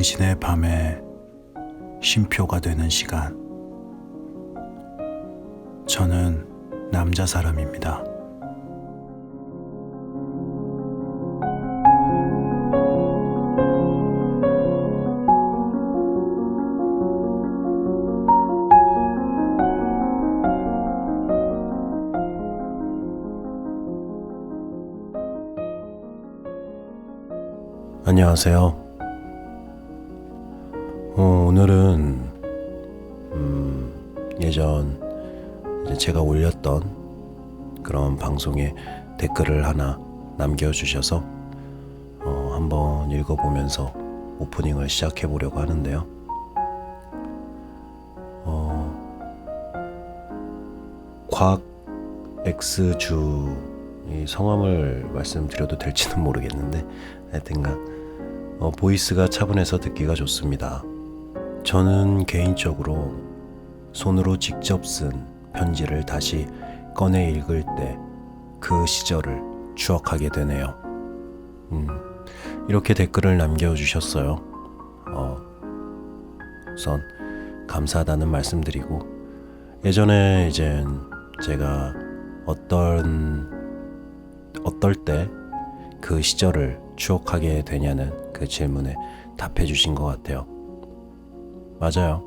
당신의 밤에 쉼표가 되는 시간. 저는 남자 사람입니다. 안녕하세요. 오늘은 예전 이제 제가 올렸던 그런 방송에 댓글을 하나 남겨주셔서 한번 읽어보면서 오프닝을 시작해 보려고 하는데요. 곽 X주, 이 성함을 말씀드려도 될지는 모르겠는데 하여튼간 보이스가 차분해서 듣기가 좋습니다. 저는 개인적으로 손으로 직접 쓴 편지를 다시 꺼내 읽을 때 그 시절을 추억하게 되네요. 이렇게 댓글을 남겨주셨어요. 우선 감사하다는 말씀드리고, 예전에 이제 제가 어떨 때 그 시절을 추억하게 되냐는 그 질문에 답해 주신 것 같아요. 맞아요.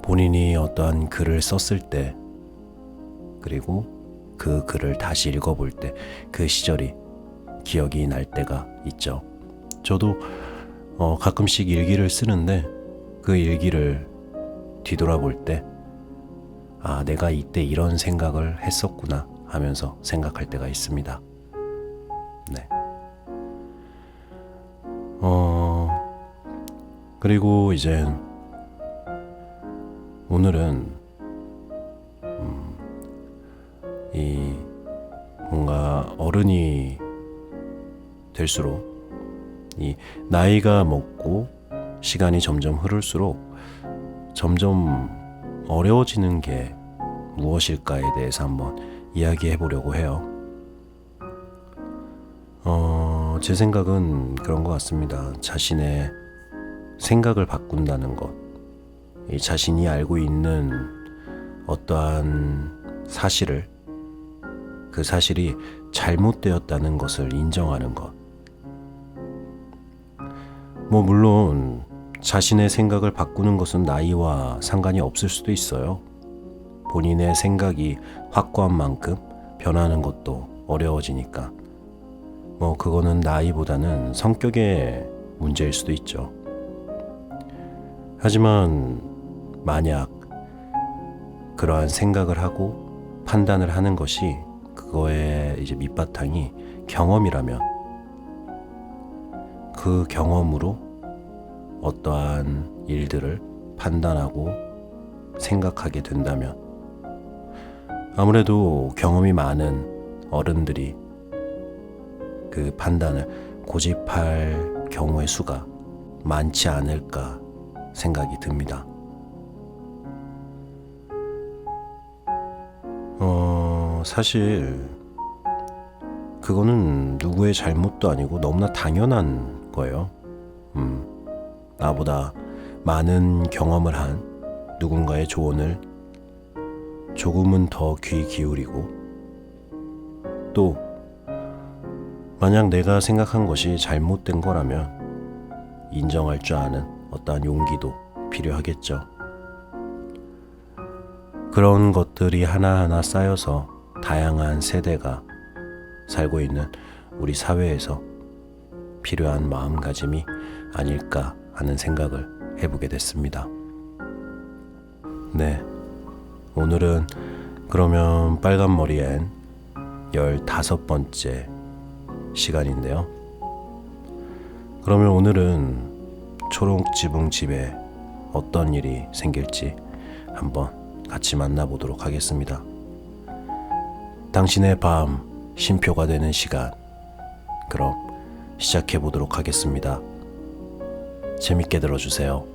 본인이 어떠한 글을 썼을 때, 그리고 그 글을 다시 읽어볼 때 그 시절이 기억이 날 때가 있죠. 저도 가끔씩 일기를 쓰는데 그 일기를 뒤돌아볼 때 내가 이때 이런 생각을 했었구나 하면서 생각할 때가 있습니다. 네. 그리고 이제 오늘은 이 뭔가 어른이 될수록 이 나이가 먹고 시간이 점점 흐를수록 점점 어려워지는 게 무엇일까에 대해서 한번 이야기해 보려고 해요. 제 생각은 그런 것 같습니다. 자신의 생각을 바꾼다는 것, 이 자신이 알고 있는 어떠한 사실을, 그 사실이 잘못되었다는 것을 인정하는 것. 물론 자신의 생각을 바꾸는 것은 나이와 상관이 없을 수도 있어요. 본인의 생각이 확고한 만큼 변하는 것도 어려워지니까 그거는 나이보다는 성격의 문제일 수도 있죠. 하지만 만약 그러한 생각을 하고 판단을 하는 것이, 그거의 이제 밑바탕이 경험이라면, 그 경험으로 어떠한 일들을 판단하고 생각하게 된다면, 아무래도 경험이 많은 어른들이 그 판단을 고집할 경우의 수가 많지 않을까 생각이 듭니다. 사실 그거는 누구의 잘못도 아니고 너무나 당연한 거예요. 나보다 많은 경험을 한 누군가의 조언을 조금은 더 귀 기울이고, 또 만약 내가 생각한 것이 잘못된 거라면 인정할 줄 아는 어떠한 용기도 필요하겠죠. 그런 것들이 하나하나 쌓여서 다양한 세대가 살고 있는 우리 사회에서 필요한 마음가짐이 아닐까 하는 생각을 해보게 됐습니다. 네, 오늘은 그러면 빨간머리엔 15번째 시간인데요. 그러면 오늘은 초록지붕집에 어떤 일이 생길지 한번 같이 만나보도록 하겠습니다. 당신의 밤 쉼표가 되는 시간, 그럼 시작해 보도록 하겠습니다. 재밌게 들어주세요.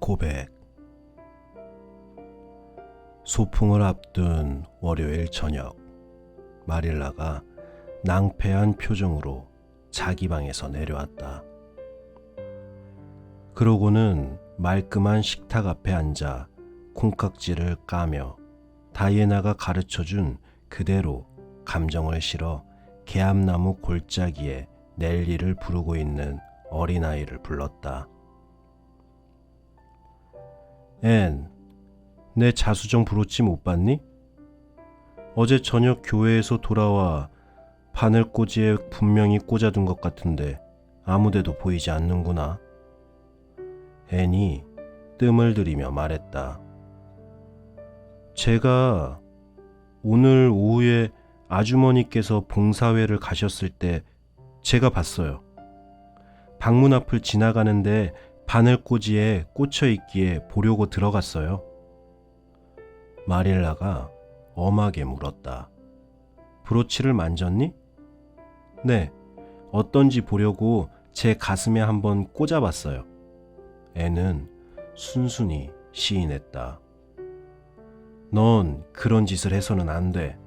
고백. 소풍을 앞둔 월요일 저녁, 마릴라가 낭패한 표정으로 자기 방에서 내려왔다. 그러고는 말끔한 식탁 앞에 앉아 콩깍지를 까며 다이애나가 가르쳐준 그대로 감정을 실어 개암나무 골짜기에 넬리를 부르고 있는 어린아이를 불렀다. 앤, 내 자수정 브로치 못 봤니? 어제 저녁 교회에서 돌아와 바늘꽂이에 분명히 꽂아둔 것 같은데 아무데도 보이지 않는구나. 앤이 뜸을 들이며 말했다. 제가 오늘 오후에 아주머니께서 봉사회를 가셨을 때 제가 봤어요. 방문 앞을 지나가는데 바늘꽂이에 꽂혀 있기에 보려고 들어갔어요. 마릴라가 엄하게 물었다. 브로치를 만졌니? 네, 어떤지 보려고 제 가슴에 한번 꽂아봤어요. 애는 순순히 시인했다. 넌 그런 짓을 해서는 안 돼.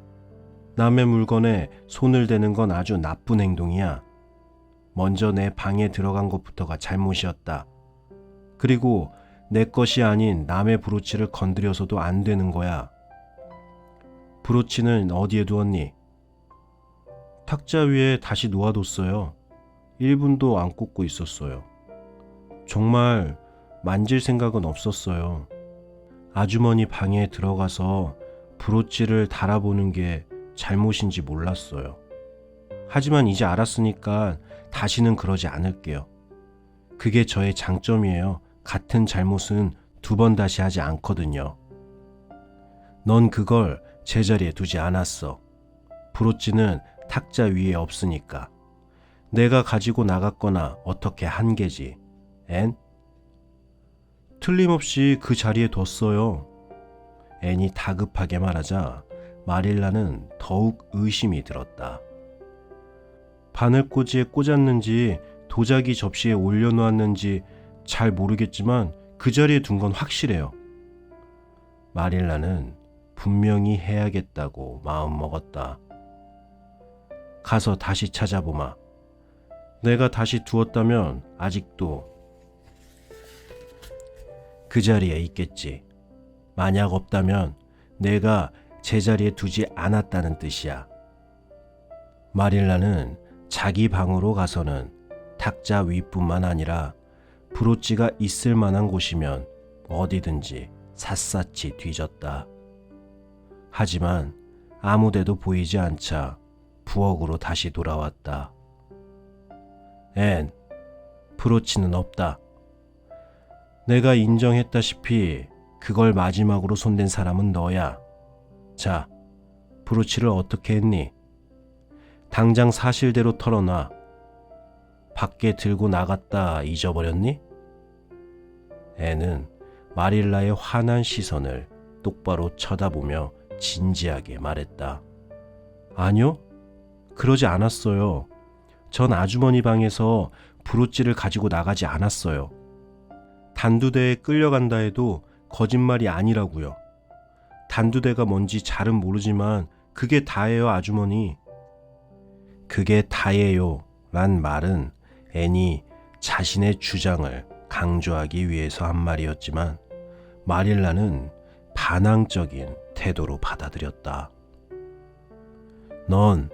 남의 물건에 손을 대는 건 아주 나쁜 행동이야. 먼저 내 방에 들어간 것부터가 잘못이었다. 그리고 내 것이 아닌 남의 브로치를 건드려서도 안 되는 거야. 브로치는 어디에 두었니? 탁자 위에 다시 놓아뒀어요. 1분도 안 꽂고 있었어요. 정말 만질 생각은 없었어요. 아주머니 방에 들어가서 브로치를 달아보는 게 잘못인지 몰랐어요. 하지만 이제 알았으니까 다시는 그러지 않을게요. 그게 저의 장점이에요. 같은 잘못은 2번 다시 하지 않거든요. 넌 그걸 제자리에 두지 않았어. 브로치는 탁자 위에 없으니까. 내가 가지고 나갔거나 어떻게 한 게지. 앤? 틀림없이 그 자리에 뒀어요. 앤이 다급하게 말하자 마릴라는 더욱 의심이 들었다. 바늘꽂이에 꽂았는지 도자기 접시에 올려놓았는지 잘 모르겠지만 그 자리에 둔 건 확실해요. 마릴라는 분명히 해야겠다고 마음먹었다. 가서 다시 찾아보마. 내가 다시 두었다면 아직도 그 자리에 있겠지. 만약 없다면 내가 제자리에 두지 않았다는 뜻이야. 마릴라는 자기 방으로 가서는 탁자 위뿐만 아니라 브로치가 있을 만한 곳이면 어디든지 샅샅이 뒤졌다. 하지만 아무데도 보이지 않자 부엌으로 다시 돌아왔다. 앤, 브로치는 없다. 내가 인정했다시피 그걸 마지막으로 손댄 사람은 너야. 자, 브로치를 어떻게 했니? 당장 사실대로 털어놔. 밖에 들고 나갔다 잊어버렸니? 애는 마릴라의 환한 시선을 똑바로 쳐다보며 진지하게 말했다. 아니요, 그러지 않았어요. 전 아주머니 방에서 브로치를 가지고 나가지 않았어요. 단두대에 끌려간다 해도 거짓말이 아니라고요. 단두대가 뭔지 잘은 모르지만 그게 다예요, 아주머니. 그게 다예요 란 말은 앤이 자신의 주장을 강조하기 위해서 한 말이었지만 마릴라는 반항적인 태도로 받아들였다. 넌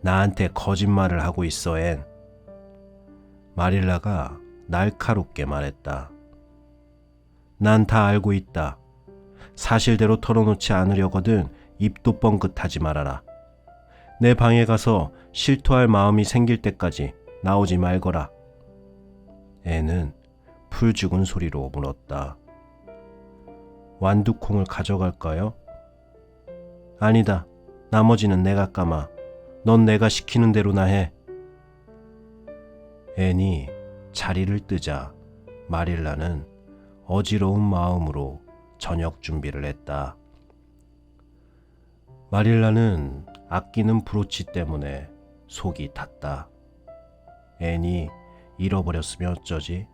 나한테 거짓말을 하고 있어, 앤. 마릴라가 날카롭게 말했다. 난 다 알고 있다. 사실대로 털어놓지 않으려거든 입도 뻥긋하지 말아라. 내 방에 가서 실토할 마음이 생길 때까지 나오지 말거라. 애는 풀 죽은 소리로 물었다. 완두콩을 가져갈까요? 아니다. 나머지는 내가 까마. 넌 내가 시키는 대로나 해. 앤이 자리를 뜨자 마릴라는 어지러운 마음으로 저녁 준비를 했다. 마릴라는 아끼는 브로치 때문에 속이 탔다. 앤이 잃어버렸으면 어쩌지?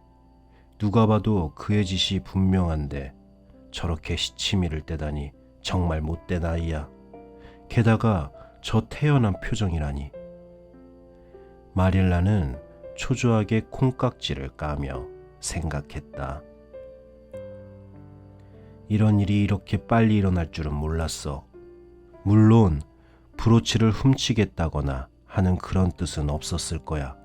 누가 봐도 그의 짓이 분명한데 저렇게 시치미를 떼다니 정말 못된 아이야. 게다가 저 태연한 표정이라니. 마릴라는 초조하게 콩깍지를 까며 생각했다. 이런 일이 이렇게 빨리 일어날 줄은 몰랐어. 물론 브로치를 훔치겠다거나 하는 그런 뜻은 없었을 거야.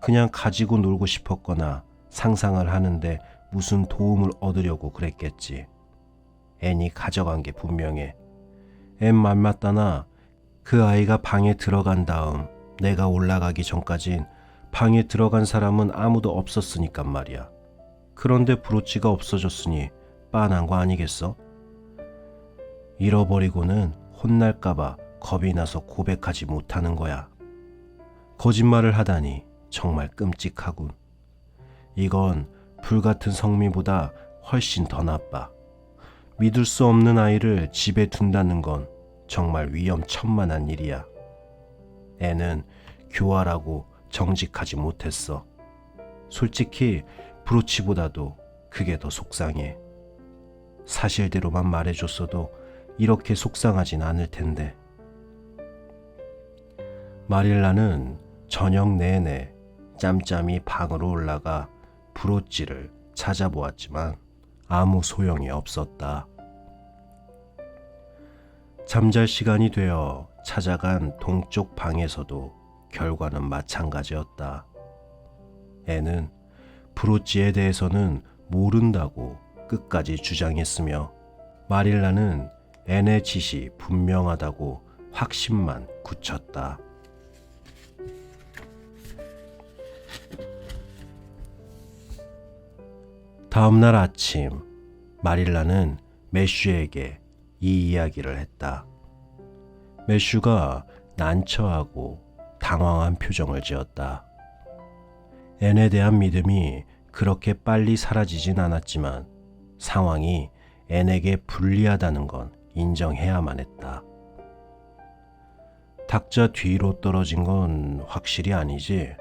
그냥 가지고 놀고 싶었거나 상상을 하는데 무슨 도움을 얻으려고 그랬겠지. 앤이 가져간 게 분명해. 앤 말 맞다나 그 아이가 방에 들어간 다음 내가 올라가기 전까진 방에 들어간 사람은 아무도 없었으니깐 말이야. 그런데 브로치가 없어졌으니 빤한 거 아니겠어? 잃어버리고는 혼날까봐 겁이 나서 고백하지 못하는 거야. 거짓말을 하다니 정말 끔찍하군. 이건 불같은 성미보다 훨씬 더 나빠. 믿을 수 없는 아이를 집에 둔다는 건 정말 위험천만한 일이야. 애는 교활하고 정직하지 못했어. 솔직히 브로치보다도 그게 더 속상해. 사실대로만 말해줬어도 이렇게 속상하진 않을 텐데. 마릴라는 저녁 내내 짬짬이 방으로 올라가 브로치를 찾아보았지만 아무 소용이 없었다. 잠잘 시간이 되어 찾아간 동쪽 방에서도 결과는 마찬가지였다. 애는 브로치에 대해서는 모른다고 끝까지 주장했으며 마릴라는 앤의 짓이 분명하다고 확신만 굳혔다. 다음 날 아침, 마릴라는 매슈에게 이 이야기를 했다. 매슈가 난처하고 당황한 표정을 지었다. 앤에 대한 믿음이 그렇게 빨리 사라지진 않았지만 상황이 앤에게 불리하다는 건 인정해야만 했다. 탁자 뒤로 떨어진 건 확실히 아니지.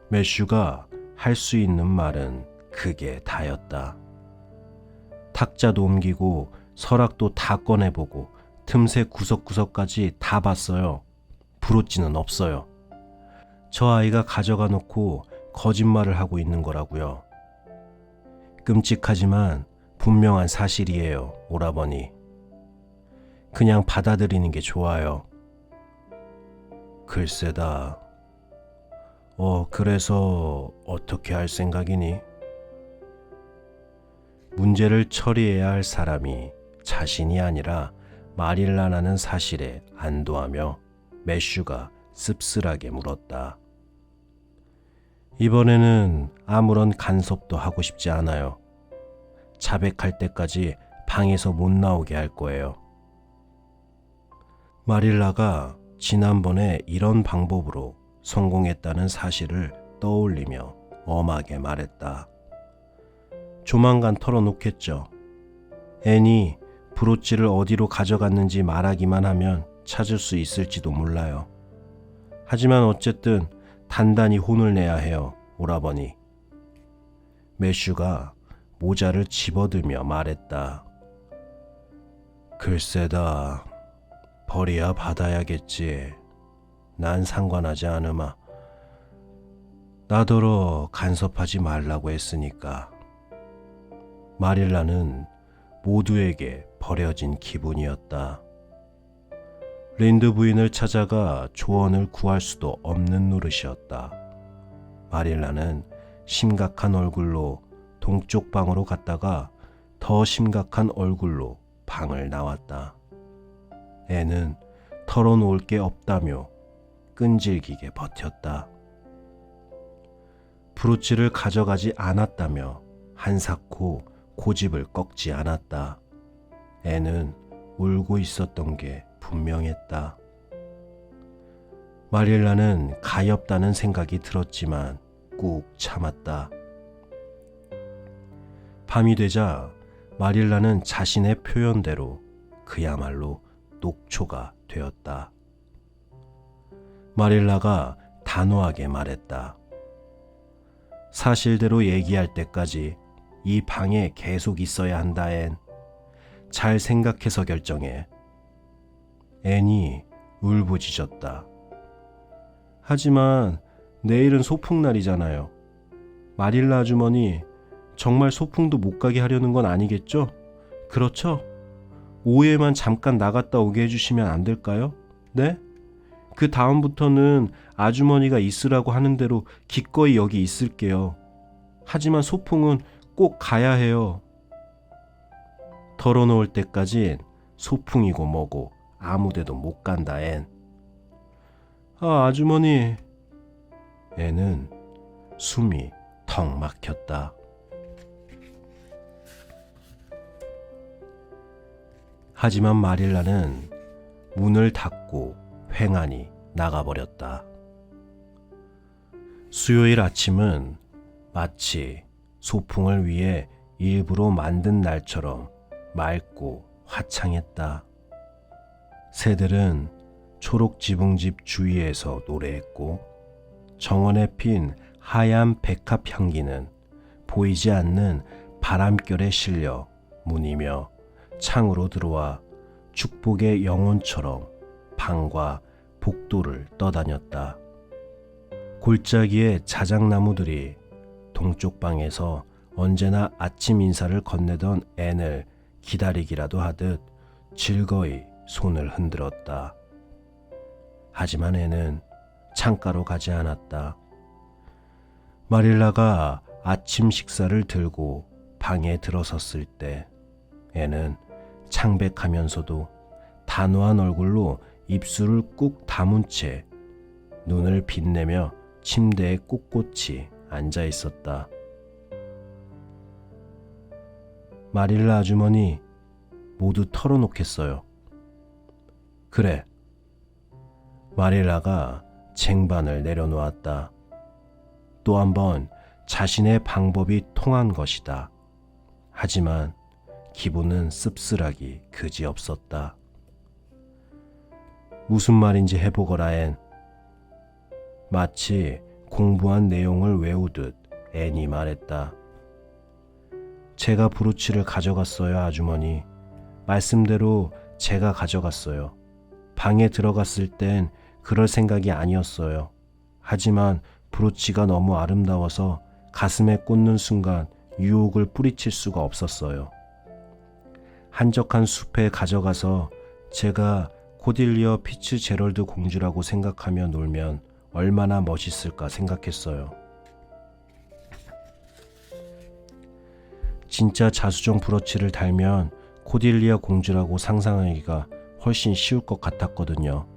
매슈가 할 수 있는 말은 그게 다였다. 탁자도 옮기고 서랍도 다 꺼내보고 틈새 구석구석까지 다 봤어요. 브로치는 없어요. 저 아이가 가져가 놓고 거짓말을 하고 있는 거라고요. 끔찍하지만 분명한 사실이에요, 오라버니. 그냥 받아들이는 게 좋아요. 글쎄다. 그래서 어떻게 할 생각이니? 문제를 처리해야 할 사람이 자신이 아니라 마릴라라는 사실에 안도하며 매슈가 씁쓸하게 물었다. 이번에는 아무런 간섭도 하고 싶지 않아요. 자백할 때까지 방에서 못 나오게 할 거예요. 마릴라가 지난번에 이런 방법으로 성공했다는 사실을 떠올리며 엄하게 말했다. 조만간 털어놓겠죠. 앤이 브로치를 어디로 가져갔는지 말하기만 하면 찾을 수 있을지도 몰라요. 하지만 어쨌든 단단히 혼을 내야 해요, 오라버니. 매슈가 모자를 집어들며 말했다. 글쎄다. 벌이야 받아야겠지. 난 상관하지 않으마. 나더러 간섭하지 말라고 했으니까. 마릴라는 모두에게 버려진 기분이었다. 린드 부인을 찾아가 조언을 구할 수도 없는 노릇이었다. 마릴라는 심각한 얼굴로 동쪽 방으로 갔다가 더 심각한 얼굴로 방을 나왔다. 애는 털어놓을 게 없다며 끈질기게 버텼다. 브로치를 가져가지 않았다며 한사코 고집을 꺾지 않았다. 애는 울고 있었던 게 분명했다. 마릴라는 가엾다는 생각이 들었지만 꾹 참았다. 밤이 되자 마릴라는 자신의 표현대로 그야말로 녹초가 되었다. 마릴라가 단호하게 말했다. 사실대로 얘기할 때까지 이 방에 계속 있어야 한다, 앤. 잘 생각해서 결정해. 앤이 울부짖었다. 하지만 내일은 소풍날이잖아요. 마릴라 아주머니, 정말 소풍도 못 가게 하려는 건 아니겠죠? 그렇죠? 오후에만 잠깐 나갔다 오게 해주시면 안 될까요? 네? 그 다음부터는 아주머니가 있으라고 하는 대로 기꺼이 여기 있을게요. 하지만 소풍은 꼭 가야 해요. 털어놓을 때까진 소풍이고 뭐고 아무데도 못 간다, 앤. 아, 아주머니. 앤은 숨이 턱 막혔다. 하지만 마릴라는 문을 닫고 횡하니 나가버렸다. 수요일 아침은 마치 소풍을 위해 일부러 만든 날처럼 맑고 화창했다. 새들은 초록 지붕집 주위에서 노래했고 정원에 핀 하얀 백합 향기는 보이지 않는 바람결에 실려 문이며 창으로 들어와 축복의 영혼처럼 방과 복도를 떠다녔다. 골짜기의 자작나무들이 동쪽 방에서 언제나 아침 인사를 건네던 앤을 기다리기라도 하듯 즐거이 손을 흔들었다. 하지만 앤은 창가로 가지 않았다. 마릴라가 아침 식사를 들고 방에 들어섰을 때 앤은 창백하면서도 단호한 얼굴로 입술을 꾹 다문 채 눈을 빛내며 침대에 꼿꼿이 앉아 있었다. 마릴라 아주머니, 모두 털어놓겠어요. 그래. 마릴라가 쟁반을 내려놓았다. 또 한 번 자신의 방법이 통한 것이다. 하지만 기분은 씁쓸하기 그지없었다. 무슨 말인지 해보거라, 앤. 마치 공부한 내용을 외우듯 앤이 말했다. 제가 브로치를 가져갔어요, 아주머니. 말씀대로 제가 가져갔어요. 방에 들어갔을 땐 그럴 생각이 아니었어요. 하지만 브로치가 너무 아름다워서 가슴에 꽂는 순간 유혹을 뿌리칠 수가 없었어요. 한적한 숲에 가져가서 제가 코딜리어 피츠제럴드 공주라고 생각하며 놀면 얼마나 멋있을까 생각했어요. 진짜 자수정 브로치를 달면 코딜리아 공주라고 상상하기가 훨씬 쉬울 것 같았거든요.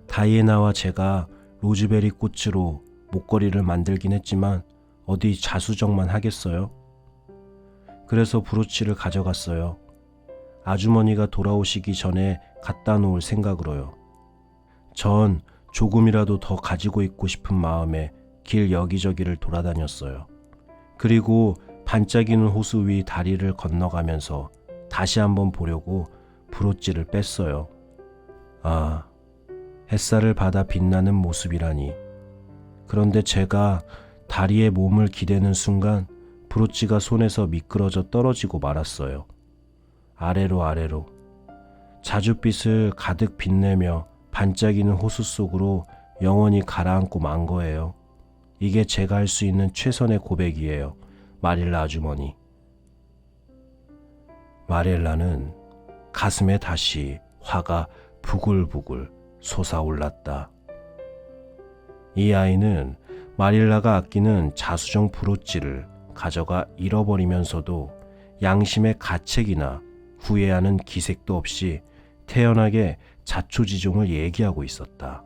다이애나와 제가 로즈베리 꽃으로 목걸이를 만들긴 했지만 어디 자수정만 하겠어요? 그래서 브로치를 가져갔어요. 아주머니가 돌아오시기 전에 갖다 놓을 생각으로요. 전 조금이라도 더 가지고 있고 싶은 마음에 길 여기저기를 돌아다녔어요. 그리고 반짝이는 호수 위 다리를 건너가면서 다시 한번 보려고 브로치를 뺐어요. 아, 햇살을 받아 빛나는 모습이라니. 그런데 제가 다리에 몸을 기대는 순간 브로치가 손에서 미끄러져 떨어지고 말았어요. 아래로 자줏빛을 가득 빛내며 반짝이는 호수 속으로 영원히 가라앉고 만 거예요. 이게 제가 할 수 있는 최선의 고백이에요, 마릴라 아주머니. 마릴라는 가슴에 다시 화가 부글부글 솟아올랐다. 이 아이는 마릴라가 아끼는 자수정 브로치를 가져가 잃어버리면서도 양심의 가책이나 후회하는 기색도 없이 태연하게 자초지종을 얘기하고 있었다.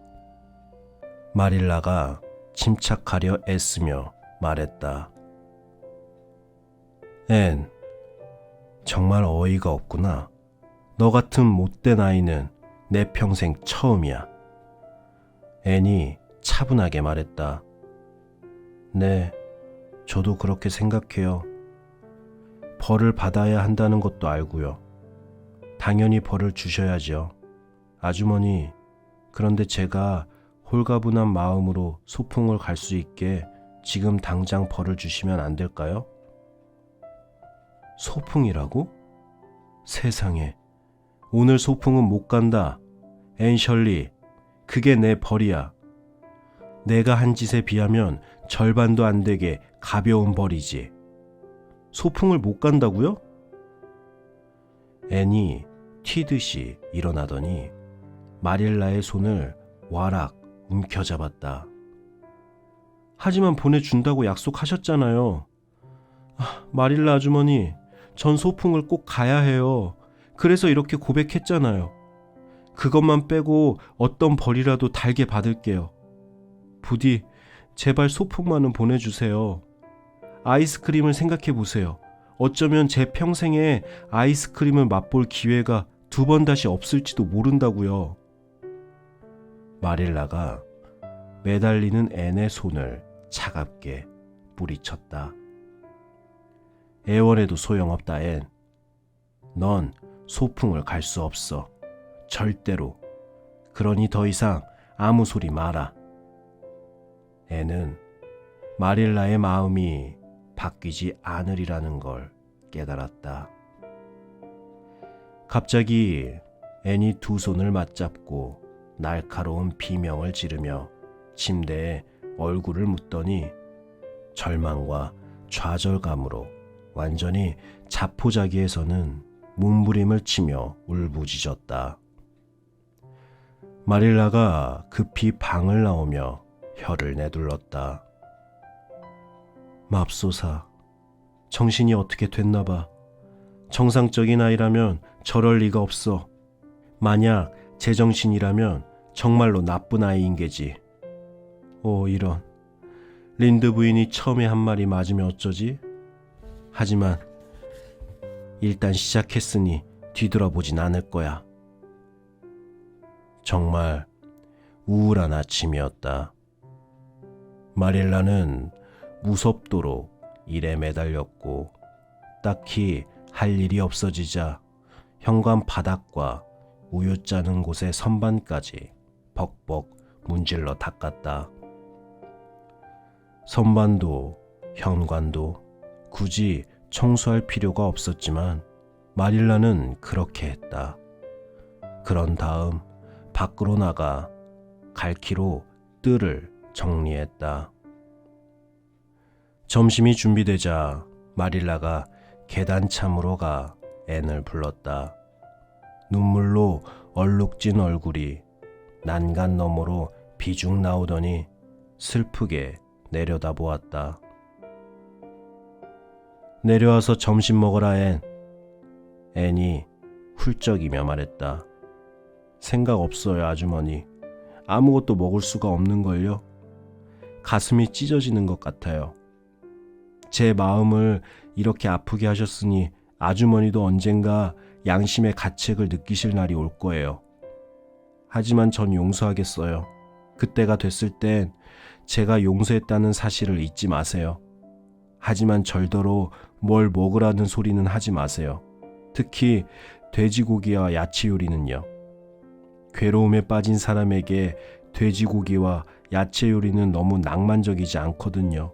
마릴라가 침착하려 애쓰며 말했다. 앤, 정말 어이가 없구나. 너 같은 못된 아이는 내 평생 처음이야. 앤이 차분하게 말했다. 네, 저도 그렇게 생각해요. 벌을 받아야 한다는 것도 알고요. 당연히 벌을 주셔야죠. 아주머니, 그런데 제가 홀가분한 마음으로 소풍을 갈 수 있게 지금 당장 벌을 주시면 안 될까요? 소풍이라고? 세상에, 오늘 소풍은 못 간다. 앤셜리, 그게 내 벌이야. 내가 한 짓에 비하면 절반도 안 되게 가벼운 벌이지. 소풍을 못 간다고요? 앤이 튀듯이 일어나더니 마릴라의 손을 와락 움켜잡았다. 하지만 보내준다고 약속하셨잖아요. 마릴라 아주머니, 전 소풍을 꼭 가야 해요. 그래서 이렇게 고백했잖아요. 그것만 빼고 어떤 벌이라도 달게 받을게요. 부디 제발 소풍만은 보내주세요. 아이스크림을 생각해 보세요. 어쩌면 제 평생에 아이스크림을 맛볼 기회가 2번 다시 없을지도 모른다고요. 마릴라가 매달리는 앤의 손을 차갑게 뿌리쳤다. 애원해도 소용없다, 앤. 넌 소풍을 갈 수 없어. 절대로. 그러니 더 이상 아무 소리 마라. 앤은 마릴라의 마음이 바뀌지 않으리라는 걸 깨달았다. 갑자기 앤이 2 손을 맞잡고 날카로운 비명을 지르며 침대에 얼굴을 묻더니 절망과 좌절감으로 완전히 자포자기에서는 몸부림을 치며 울부짖었다. 마릴라가 급히 방을 나오며 혀를 내둘렀다. 맙소사, 정신이 어떻게 됐나 봐. 정상적인 아이라면 저럴 리가 없어. 만약 제정신이라면 정말로 나쁜 아이인 게지. 이런. 린드 부인이 처음에 한 말이 맞으면 어쩌지? 하지만 일단 시작했으니 뒤돌아보진 않을 거야. 정말 우울한 아침이었다. 마릴라는 무섭도록 일에 매달렸고 딱히 할 일이 없어지자 현관 바닥과 우유 짜는 곳의 선반까지 벅벅 문질러 닦았다. 선반도 현관도 굳이 청소할 필요가 없었지만 마릴라는 그렇게 했다. 그런 다음 밖으로 나가 갈퀴로 뜰을 정리했다. 점심이 준비되자 마릴라가 계단참으로 가 앤을 불렀다. 눈물로 얼룩진 얼굴이 난간 너머로 비중 나오더니 슬프게 내려다보았다. 내려와서 점심 먹어라, 앤. 앤이 훌쩍이며 말했다. 생각 없어요, 아주머니. 아무것도 먹을 수가 없는걸요. 가슴이 찢어지는 것 같아요. 제 마음을 이렇게 아프게 하셨으니 아주머니도 언젠가 양심의 가책을 느끼실 날이 올 거예요. 하지만 전 용서하겠어요. 그때가 됐을 땐 제가 용서했다는 사실을 잊지 마세요. 하지만 절대로 뭘 먹으라는 소리는 하지 마세요. 특히 돼지고기와 야채 요리는요. 괴로움에 빠진 사람에게 돼지고기와 야채 요리는 너무 낭만적이지 않거든요.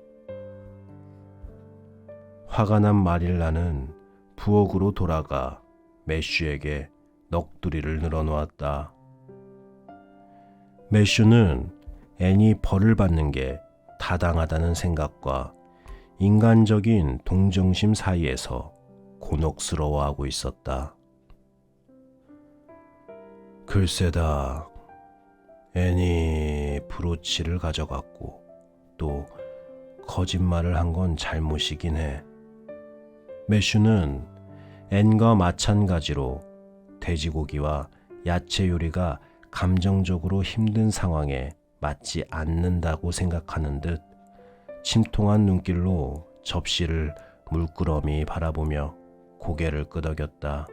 화가 난 마릴라는 부엌으로 돌아가 매슈에게 넋두리를 늘어놓았다. 매슈는 앤이 벌을 받는 게 타당하다는 생각과 인간적인 동정심 사이에서 곤혹스러워하고 있었다. 글쎄다, 앤이 브로치를 가져갔고 또 거짓말을 한 건 잘못이긴 해. 매슈는 앤과 마찬가지로 돼지고기와 야채 요리가 감정적으로 힘든 상황에 맞지 않는다고 생각하는 듯 침통한 눈길로 접시를 물끄러미 바라보며 고개를 끄덕였다.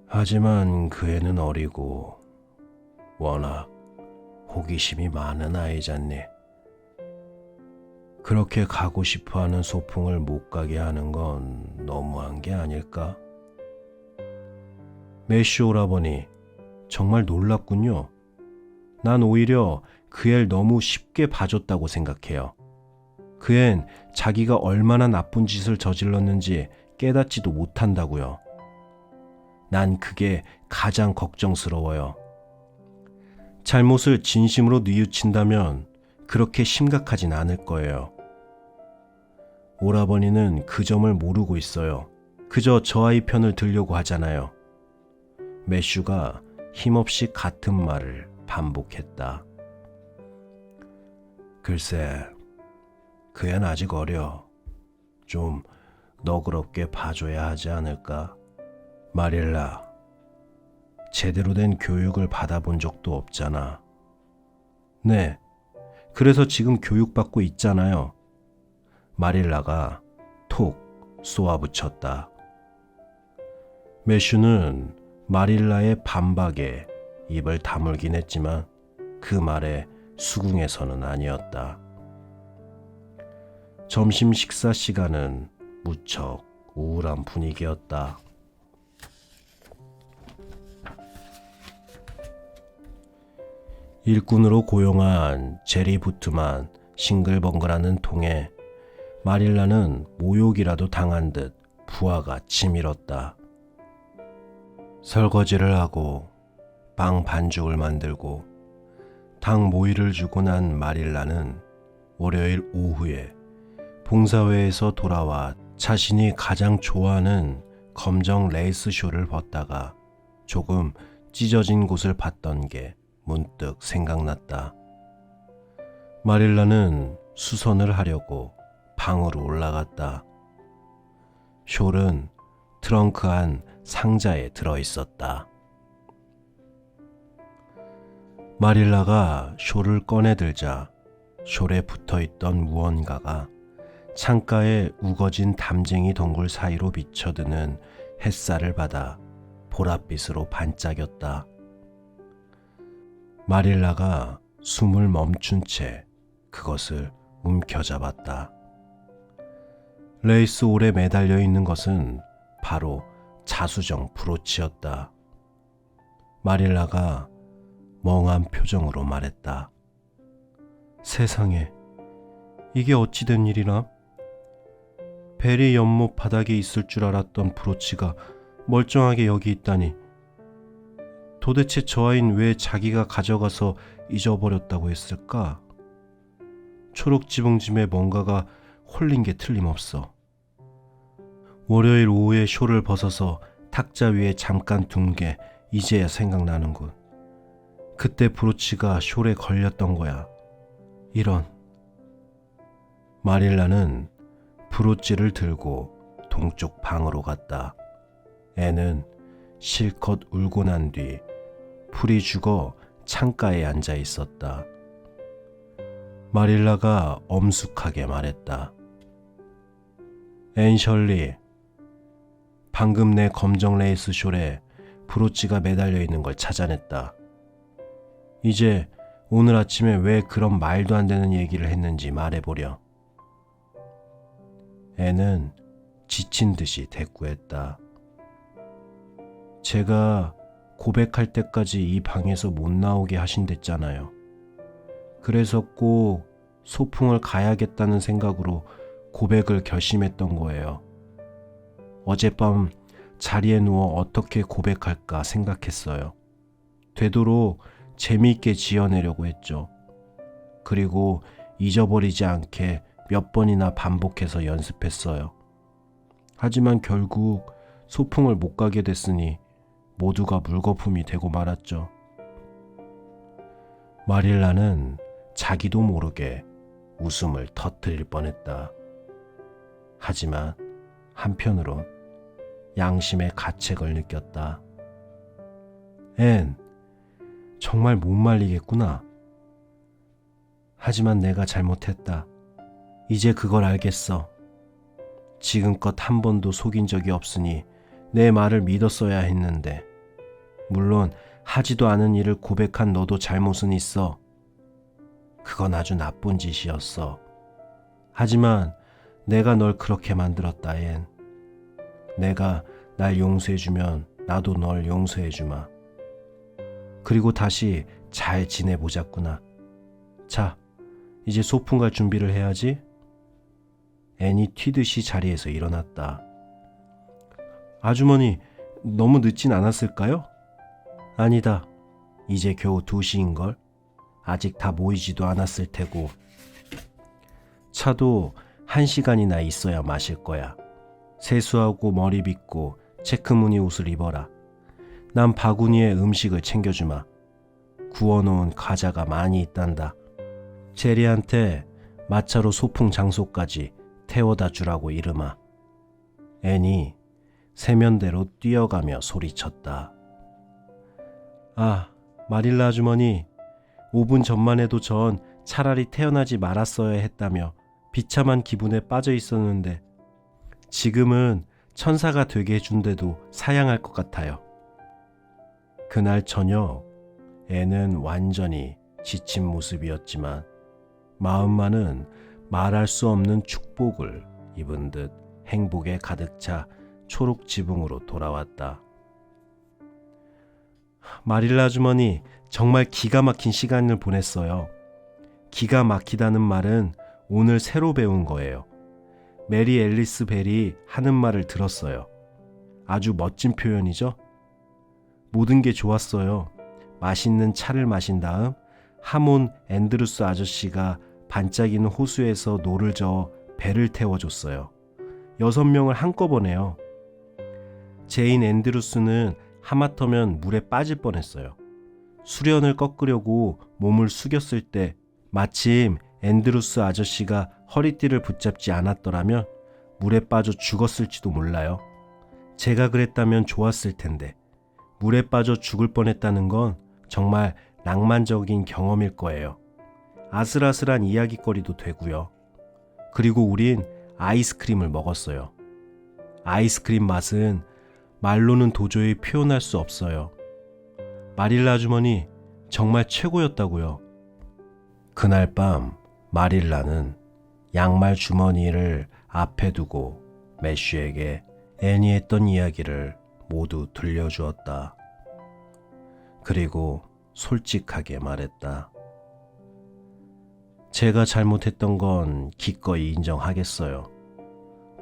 하지만 그 애는 어리고 워낙 호기심이 많은 아이잖니. 그렇게 가고 싶어하는 소풍을 못 가게 하는 건 너무한 게 아닐까? 매슈 오라버니, 정말 놀랍군요. 난 오히려 그 애를 너무 쉽게 봐줬다고 생각해요. 그 앤 자기가 얼마나 나쁜 짓을 저질렀는지 깨닫지도 못한다고요. 난 그게 가장 걱정스러워요. 잘못을 진심으로 뉘우친다면 그렇게 심각하진 않을 거예요. 오라버니는 그 점을 모르고 있어요. 그저 저 아이 편을 들려고 하잖아요. 매슈가 힘없이 같은 말을 반복했다. 글쎄, 그 애는 아직 어려. 좀 너그럽게 봐줘야 하지 않을까? 마릴라, 제대로 된 교육을 받아본 적도 없잖아. 네, 그래서 지금 교육받고 있잖아요. 마릴라가 톡 쏘아붙였다. 매슈는 마릴라의 반박에 입을 다물긴 했지만 그 말에 수긍해서는 아니었다. 점심 식사 시간은 무척 우울한 분위기였다. 일꾼으로 고용한 제리 부트만 싱글벙글하는 통에 마릴라는 모욕이라도 당한 듯 부하가 치밀었다. 설거지를 하고 빵 반죽을 만들고 당 모이를 주고 난 마릴라는 월요일 오후에 봉사회에서 돌아와 자신이 가장 좋아하는 검정 레이스 쇼를 벗다가 조금 찢어진 곳을 봤던 게 문득 생각났다. 마릴라는 수선을 하려고 방으로 올라갔다. 숄은 트렁크 안 상자에 들어있었다. 마릴라가 숄을 꺼내들자 숄에 붙어있던 무언가가 창가에 우거진 담쟁이 덩굴 사이로 비쳐드는 햇살을 받아 보랏빛으로 반짝였다. 마릴라가 숨을 멈춘 채 그것을 움켜잡았다. 레이스 올에 매달려 있는 것은 바로 자수정 브로치였다. 마릴라가 멍한 표정으로 말했다. 세상에, 이게 어찌 된 일이나? 베리 연못 바닥에 있을 줄 알았던 브로치가 멀쩡하게 여기 있다니. 도대체 저 아이는 왜 자기가 가져가서 잊어버렸다고 했을까? 초록 지붕짐에 뭔가가 홀린 게 틀림없어. 월요일 오후에 숄을 벗어서 탁자 위에 잠깐 둔 게 이제야 생각나는군. 그때 브로치가 숄에 걸렸던 거야. 이런. 마릴라는 브로치를 들고 동쪽 방으로 갔다. 애는 실컷 울고 난 뒤 풀이 죽어 창가에 앉아 있었다. 마릴라가 엄숙하게 말했다. 앤셜리, 방금 내 검정 레이스 숄에 브로치가 매달려 있는 걸 찾아냈다. 이제 오늘 아침에 왜 그런 말도 안 되는 얘기를 했는지 말해보렴. 애는 지친 듯이 대꾸했다. 제가 고백할 때까지 이 방에서 못 나오게 하신댔잖아요. 그래서 꼭 소풍을 가야겠다는 생각으로 고백을 결심했던 거예요. 어젯밤 자리에 누워 어떻게 고백할까 생각했어요. 되도록 재미있게 지어내려고 했죠. 그리고 잊어버리지 않게 몇 번이나 반복해서 연습했어요. 하지만 결국 소풍을 못 가게 됐으니 모두가 물거품이 되고 말았죠. 마릴라는 자기도 모르게 웃음을 터뜨릴 뻔했다. 하지만 한편으론 양심의 가책을 느꼈다. 앤, 정말 못 말리겠구나. 하지만 내가 잘못했다. 이제 그걸 알겠어. 지금껏 한 번도 속인 적이 없으니 내 말을 믿었어야 했는데, 물론 하지도 않은 일을 고백한 너도 잘못은 있어. 그건 아주 나쁜 짓이었어. 하지만 내가 널 그렇게 만들었다, 앤. 내가 날 용서해주면 나도 널 용서해주마. 그리고 다시 잘 지내보자꾸나. 자, 이제 소풍 갈 준비를 해야지. 앤이 튀듯이 자리에서 일어났다. 아주머니, 너무 늦진 않았을까요? 아니다. 이제 겨우 2시인걸. 아직 다 모이지도 않았을 테고. 차도 1시간이나 있어야 마실 거야. 세수하고 머리 빗고 체크무늬 옷을 입어라. 난 바구니에 음식을 챙겨주마. 구워놓은 과자가 많이 있단다. 제리한테 마차로 소풍 장소까지 태워다 주라고 이르마. 앤이 세면대로 뛰어가며 소리쳤다. 아, 마릴라 아주머니, 5분 전만 해도 전 차라리 태어나지 말았어야 했다며 비참한 기분에 빠져 있었는데 지금은 천사가 되게 해준데도 사양할 것 같아요. 그날 저녁 앤은 완전히 지친 모습이었지만 마음만은 말할 수 없는 축복을 입은 듯 행복에 가득 차 초록 지붕으로 돌아왔다. 마릴라 아주머니, 정말 기가 막힌 시간을 보냈어요. 기가 막히다는 말은 오늘 새로 배운 거예요. 메리 앨리스 벨이 하는 말을 들었어요. 아주 멋진 표현이죠? 모든 게 좋았어요. 맛있는 차를 마신 다음 하몬 앤드루스 아저씨가 반짝이는 호수에서 노를 저어 배를 태워줬어요. 6명을 한꺼번에요. 제인 앤드루스는 하마터면 물에 빠질 뻔했어요. 수련을 꺾으려고 몸을 숙였을 때 마침 앤드루스 아저씨가 허리띠를 붙잡지 않았더라면 물에 빠져 죽었을지도 몰라요. 제가 그랬다면 좋았을 텐데 물에 빠져 죽을 뻔했다는 건 정말 낭만적인 경험일 거예요. 아슬아슬한 이야기거리도 되고요. 그리고 우린 아이스크림을 먹었어요. 아이스크림 맛은 말로는 도저히 표현할 수 없어요. 마릴라 아주머니, 정말 최고였다고요. 그날 밤 마릴라는 양말 주머니를 앞에 두고 매슈에게 앤이 했던 이야기를 모두 들려주었다. 그리고 솔직하게 말했다. 제가 잘못했던 건 기꺼이 인정하겠어요.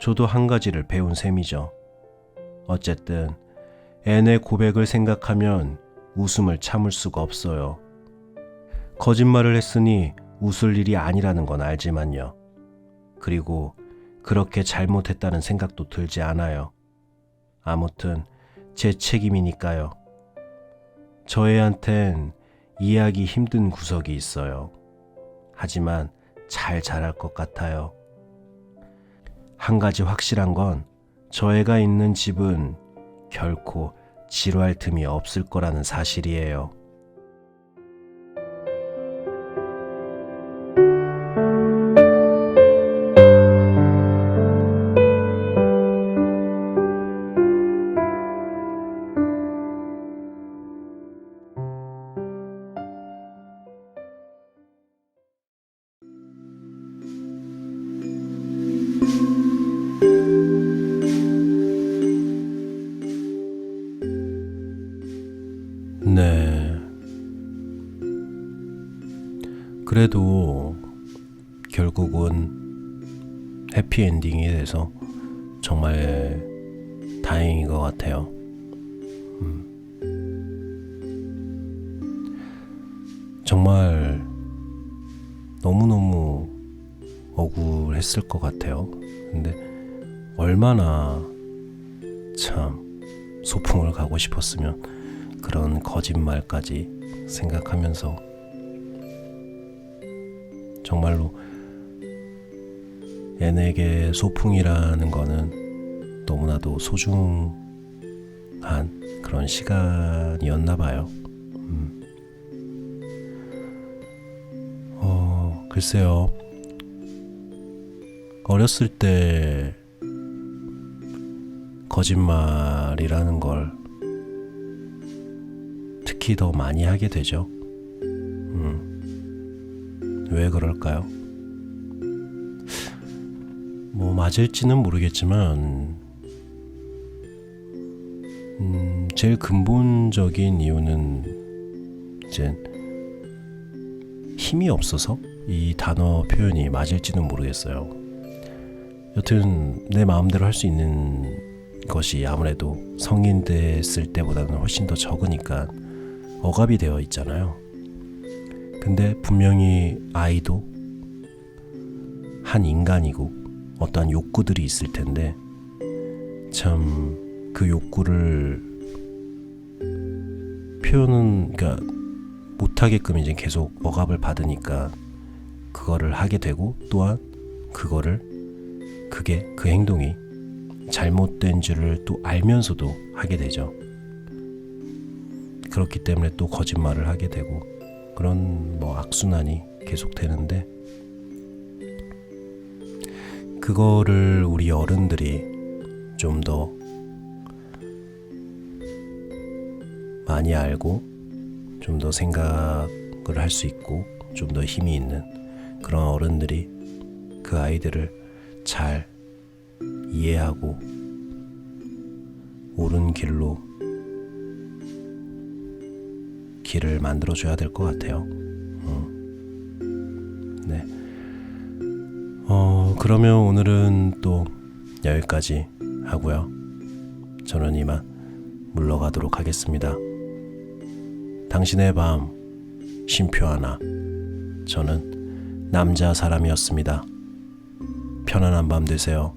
저도 한 가지를 배운 셈이죠. 어쨌든 앤의 고백을 생각하면 웃음을 참을 수가 없어요. 거짓말을 했으니 웃을 일이 아니라는 건 알지만요. 그리고 그렇게 잘못했다는 생각도 들지 않아요. 아무튼 제 책임이니까요. 저 애한텐 이해하기 힘든 구석이 있어요. 하지만 잘 자랄 것 같아요. 한 가지 확실한 건 저 애가 있는 집은 결코 지루할 틈이 없을 거라는 사실이에요. 네. 그래도 결국은 해피엔딩이 돼서 정말 다행인 것 같아요. 정말 너무너무 억울했을 것 같아요. 근데 얼마나 참 소풍을 가고 싶었으면 그런 거짓말까지 생각하면서 정말로 앤에게 소풍이라는 거는 너무나도 소중한 그런 시간이었나 봐요. 글쎄요. 어렸을 때 거짓말이라는 걸 특히 더 많이 하게 되죠. 왜 그럴까요? 뭐 맞을지는 모르겠지만 제일 근본적인 이유는 이제 힘이 없어서 이 단어 표현이 맞을지는 모르겠어요. 여튼 내 마음대로 할 수 있는 것이 아무래도 성인 됐을 때보다는 훨씬 더 적으니까 억압이 되어 있잖아요. 근데 분명히 아이도 한 인간이고 어떠한 욕구들이 있을 텐데 참 그 욕구를 표현은 그러니까 못하게끔 이제 계속 억압을 받으니까 그거를 하게 되고 또한 그게 그 행동이 잘못된 줄을 또 알면서도 하게 되죠. 그렇기 때문에 또 거짓말을 하게 되고 그런 악순환이 계속되는데 그거를 우리 어른들이 좀 더 많이 알고 좀 더 생각을 할 수 있고 좀 더 힘이 있는 그런 어른들이 그 아이들을 잘 이해하고 옳은 길을 만들어줘야 될 것 같아요. 네. 그러면 오늘은 또 여기까지 하고요. 저는 이만 물러가도록 하겠습니다. 당신의 밤 쉼표 하나. 저는 남자 사람이었습니다. 편안한 밤 되세요.